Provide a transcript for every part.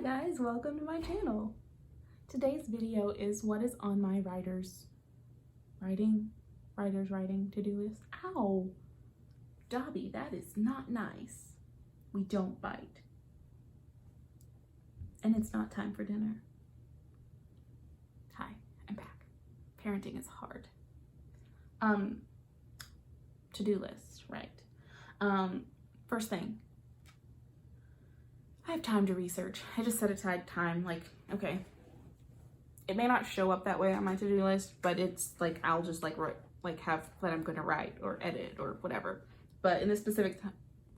Hi guys, welcome to my channel. Today's video is what is on my writer's writing to-do list. Ow! Dobby, that is not nice. We don't bite. And it's not time for dinner. Hi, I'm back. Parenting is hard. To-do list, right. First thing, I have time to research. I just set aside time, like, okay, it may not show up that way on my to-do list, but it's like, I'll just like have what I'm gonna write or edit or whatever. But in this specific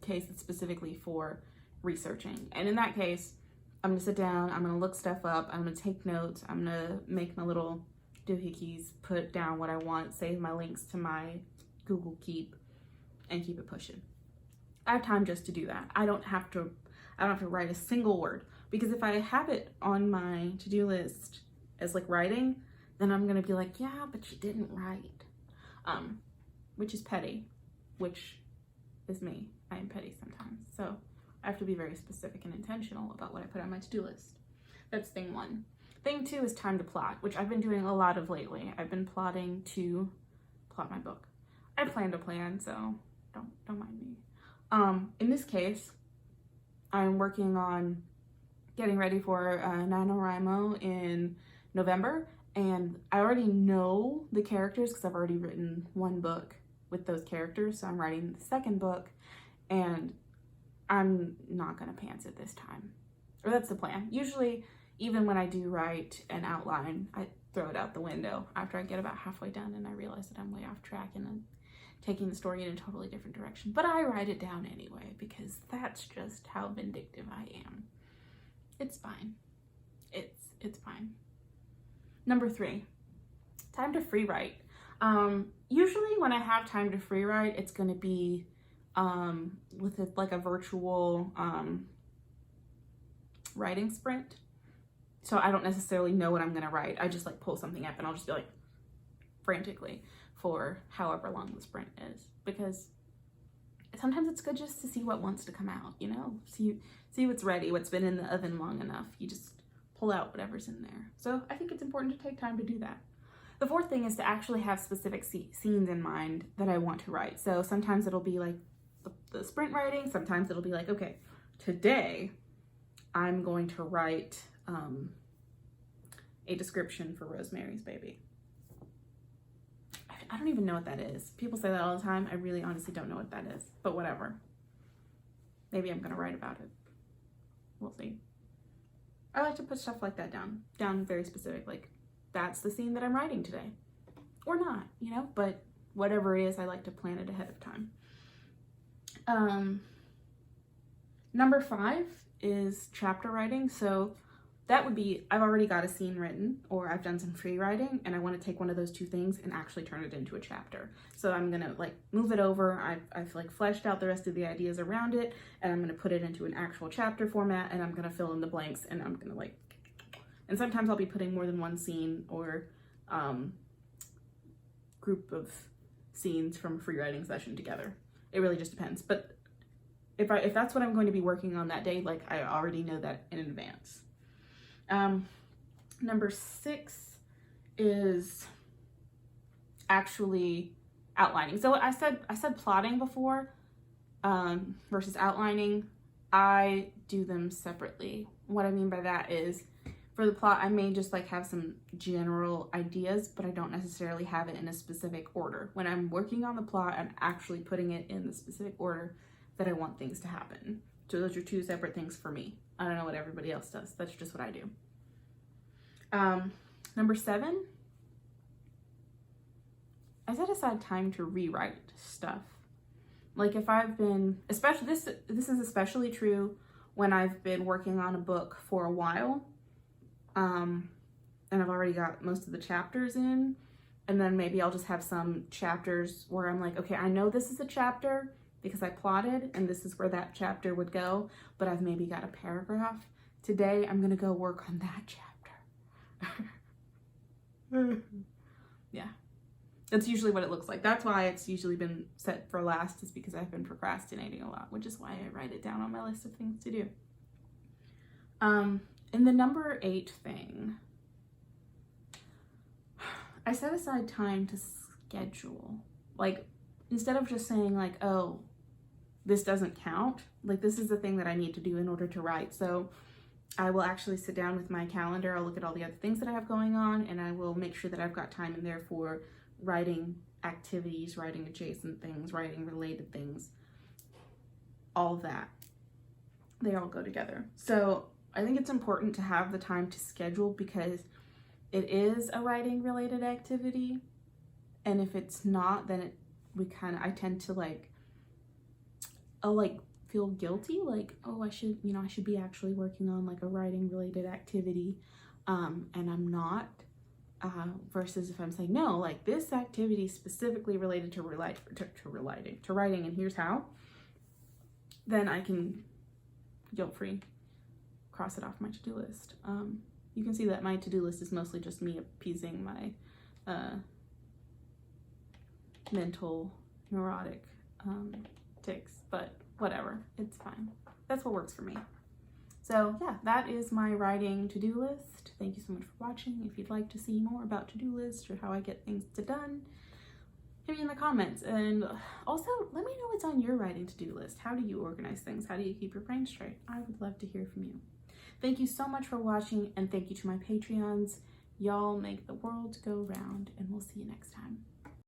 case, it's specifically for researching. And in that case, I'm gonna sit down, I'm gonna look stuff up, I'm gonna take notes, I'm gonna make my little doohickeys, put down what I want, save my links to my Google Keep, and keep it pushing. I have time just to do that. I don't have to write a single word, because if I have it on my to-do list as like writing, then I'm gonna be like, yeah, but you didn't write, which is petty, which is me. I am petty sometimes. So I have to be very specific and intentional about what I put on my to-do list. That's thing one. Thing two is time to plot, which I've been doing a lot of lately. I've been plotting to plot my book. I plan to plan, so don't mind me. In this case, I'm working on getting ready for NaNoWriMo in November, and I already know the characters because I've already written one book with those characters, so I'm writing the second book, and I'm not gonna pants it this time. Or that's the plan. Usually, even when I do write an outline, I throw it out the window after I get about halfway done and I realize that I'm way off track and I'm taking the story in a totally different direction. But I write it down anyway because that's just how vindictive I am. It's fine. It's fine. Number three, time to free write. Usually when I have time to free write, it's gonna be with like a virtual writing sprint. So I don't necessarily know what I'm gonna write. I just like pull something up and I'll just be like frantically for however long the sprint is, because sometimes it's good just to see what wants to come out, you know, see what's ready, what's been in the oven long enough. You just pull out whatever's in there. So I think it's important to take time to do that. The fourth thing is to actually have specific scenes in mind that I want to write. So sometimes it'll be like the sprint writing. Sometimes it'll be like, okay, today I'm going to write a description for Rosemary's Baby. I don't even know what that is. People say that all the time. I really honestly don't know what that is, but whatever. Maybe I'm gonna write about it. We'll see. I like to put stuff like that down very specific, like that's the scene that I'm writing today. Or not, you know, but whatever it is, I like to plan it ahead of time. Number 5 is chapter writing. So that would be, I've already got a scene written or I've done some free writing and I want to take one of those two things and actually turn it into a chapter. So I'm gonna like move it over. I've like fleshed out the rest of the ideas around it and I'm gonna put it into an actual chapter format and I'm gonna fill in the blanks and I'm gonna like, and sometimes I'll be putting more than one scene or group of scenes from a free writing session together. It really just depends. But if that's what I'm going to be working on that day, like I already know that in advance. Number 6 is actually outlining. So I said plotting before versus outlining. I do them separately. What I mean by that is for the plot, I may just like have some general ideas, but I don't necessarily have it in a specific order. When I'm working on the plot, I'm actually putting it in the specific order that I want things to happen. So those are two separate things for me. I don't know what everybody else does. That's just what I do. Number 7, I set aside time to rewrite stuff. Like if I've been, especially this is especially true when I've been working on a book for a while, and I've already got most of the chapters in, and then maybe I'll just have some chapters where I'm like, okay, I know this is a chapter because I plotted and this is where that chapter would go, but I've maybe got a paragraph. Today, I'm gonna go work on that chapter. Yeah, that's usually what it looks like. That's why it's usually been set for last, is because I've been procrastinating a lot, which is why I write it down on my list of things to do. in the number 8 thing, I set aside time to schedule. Like, instead of just saying like, oh, this doesn't count, like this is the thing that I need to do in order to write. So I will actually sit down with my calendar, I'll look at all the other things that I have going on, and I will make sure that I've got time in there for writing activities, writing adjacent things, writing related things, all of that. They all go together. So I think it's important to have the time to schedule because it is a writing related activity. And if it's not, then I tend to like, I'll like feel guilty, like, oh, I should be actually working on like a writing related activity, and I'm not, versus if I'm saying, no, like this activity is specifically related to writing, and here's how, then I can guilt-free cross it off my to-do list. You can see that my to-do list is mostly just me appeasing my mental neurotic tics, but whatever, it's fine. That's what works for me. So yeah, that is my writing to-do list. Thank you so much for watching. If you'd like to see more about to-do lists or how I get things done, hit me in the comments. And also let me know what's on your writing to-do list. How do you organize things? How do you keep your brain straight? I would love to hear from you. Thank you so much for watching, and thank you to my Patreons. Y'all make the world go round, and we'll see you next time.